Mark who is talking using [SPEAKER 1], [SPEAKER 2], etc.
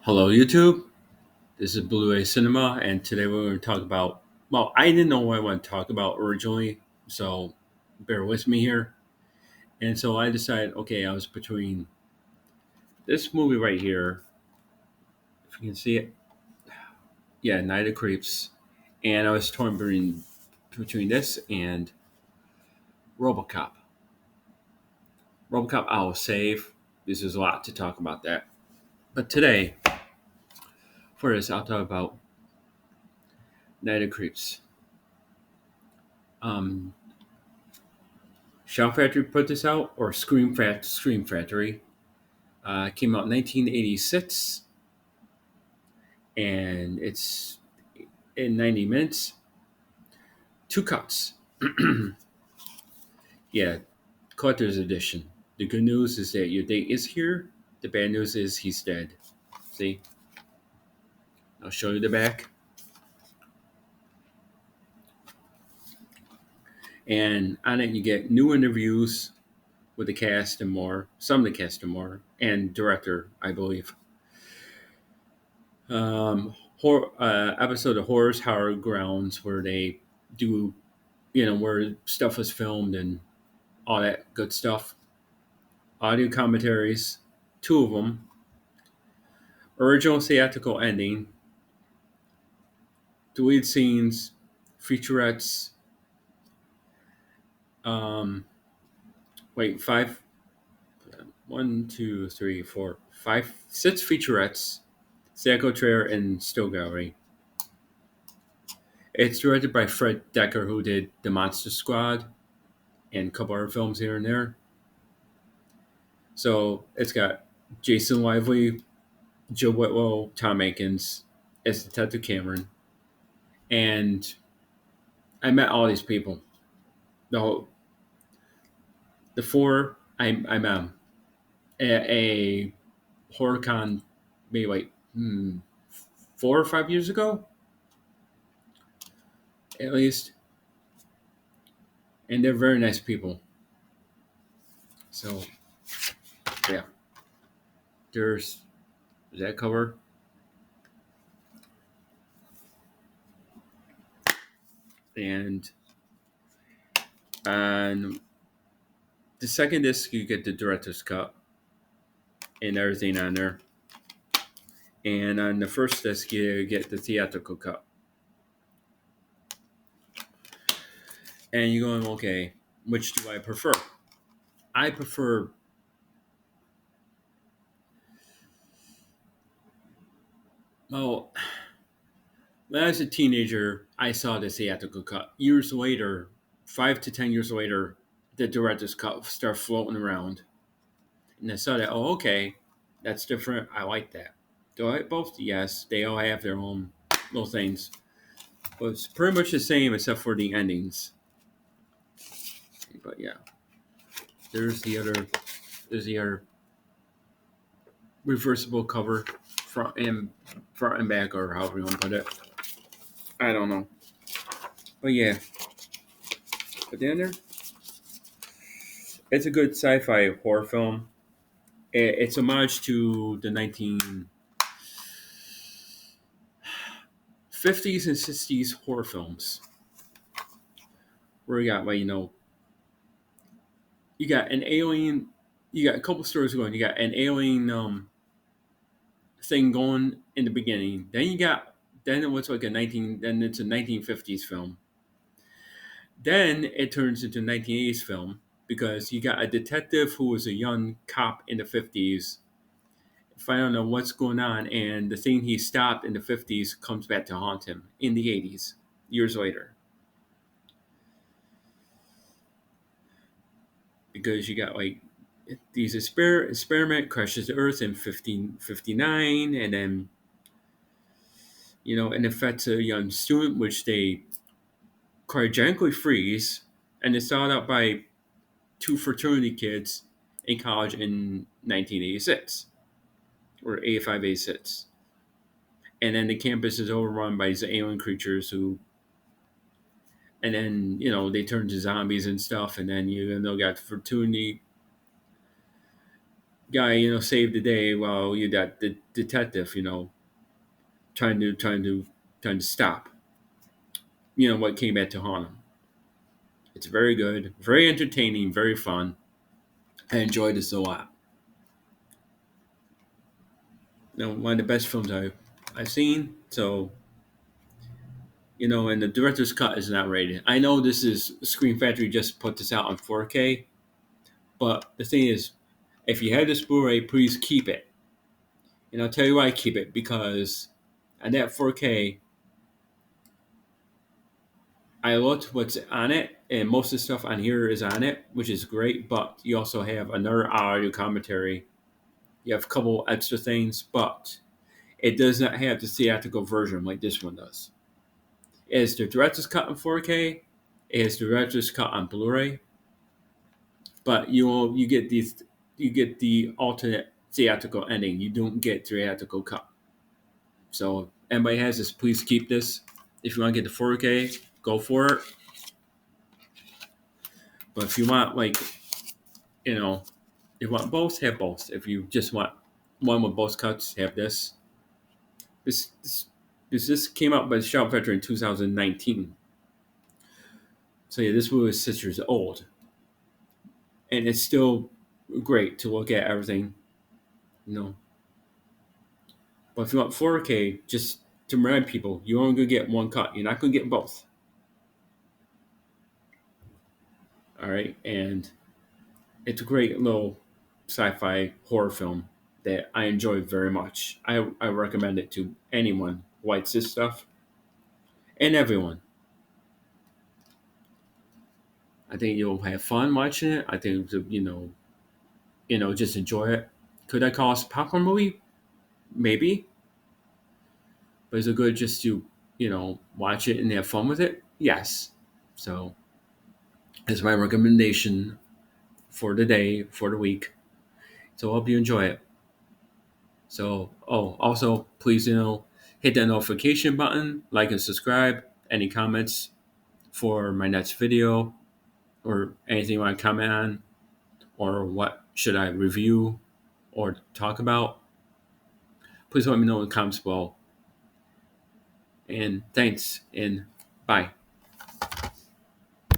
[SPEAKER 1] Hello, YouTube. This is Blu-ray Cinema, and today we're going to talk about. Well, I didn't know what I want to talk about originally, so bear with me here. And so I decided, okay, I was between this movie right here, if you can see it, yeah, Night of Creeps, and I was torn between this and RoboCop. RoboCop, I'll save. This is a lot to talk about that, but today for this, I'll talk about Night of Creeps. Um, Shout Factory put this out, or Scream Factory. Came out in 1986, and it's in 90 minutes. Two cuts. Yeah, collector's edition. The good news is that your date is here. The bad news is he's dead. See? I'll show you the back. And on it, you get new interviews with the cast and more. Some of the cast and more. And director, I believe. Episode of Horror's Horror Grounds where they do, where stuff was filmed and all that good stuff. Audio commentaries, two of them. Original theatrical ending, deleted scenes, featurettes. Um, wait, five, one, two, three, four, five, six featurettes, theatrical trailer, and still gallery. It's directed by Fred Decker, who did The Monster Squad and a couple other films here and there. So it's got Jason Lively, Joe Whitlow, Tom Akins as Detective Cameron, and I met all these people. The whole, the four I met them at a HorrorCon maybe like 4 or 5 years ago, at least, and they're very nice people. So yeah, there's that cover, and on the second disc you get the director's cut and everything on there. And on the first disc, you get the theatrical cut. And you're going, okay, which do I prefer? I prefer. Well, when I was a teenager, I saw the theatrical cut. Years later, 5 to 10 years later, the director's cut started floating around. And I saw that, oh, okay, that's different. I like that. Do I like both? Yes. They all have their own little things. But it's pretty much the same except for the endings. But yeah, there's the other there's the other reversible cover, front and back, or however you want to put it. I don't know. But yeah. But then it's a good sci-fi horror film. It's homage to the 1950s and 60s horror films. Where you got, like, you got an alien, you got a couple stories going. You got an alien thing going in the beginning. Then it was like then it's a 1950s film. Then it turns into a 1980s film because you got a detective who was a young cop in the 50s, finding out what's going on, and the thing he stopped in the 50s comes back to haunt him in the 80s, years later. Because you got like these experiment crashes the Earth in 1559, and then it affects a young student, which they cryogenically freeze, and it's sought out by two fraternity kids in college in 1986 or 85, 86. And then the campus is overrun by these alien creatures and then, they turn to zombies and stuff. And then, got fraternity guy, saved the day while you got the detective, trying to trying to trying to stop, what came back to haunt him. It's very good, very entertaining, very fun. I enjoyed this a lot. One of the best films I've seen. So, and the director's cut is not rated. I know this is Screen Factory just put this out on 4K, but the thing is, if you have this Blu-ray, please keep it. And I'll tell you why I keep it, because on that 4K, I looked what's on it, and most of the stuff on here is on it, which is great. But you also have another audio commentary. You have a couple extra things, but it does not have the theatrical version like this one does. It has the director's cut on 4K. It has the director's cut on Blu-ray, but you get the alternate theatrical ending. You don't get theatrical cut. So if anybody has this, please keep this. If you want to get the 4K, go for it. But if you want you know, if you want both, have both. If you just want one with both cuts, have this. This this this came out by the Shout Factory in 2019. So yeah, this movie is 6 years old, and it's still great to look at everything. You know, but if you want 4K, just to remind people, you're only gonna get one cut. You're not gonna get both. All right, and it's a great little sci-fi horror film that I enjoy very much. I recommend it to anyone who likes this stuff, and everyone. I think you'll have fun watching it. I think just enjoy it. Could I call it a popcorn movie? Maybe, but is it good just to watch it and have fun with it? Yes. So that's my recommendation for the day, for the week. So I hope you enjoy it. So, also please, hit that notification button, like and subscribe. Any comments for my next video, or anything you want to comment on, or what should I review or talk about? Please let me know in the comments below. And thanks, and bye.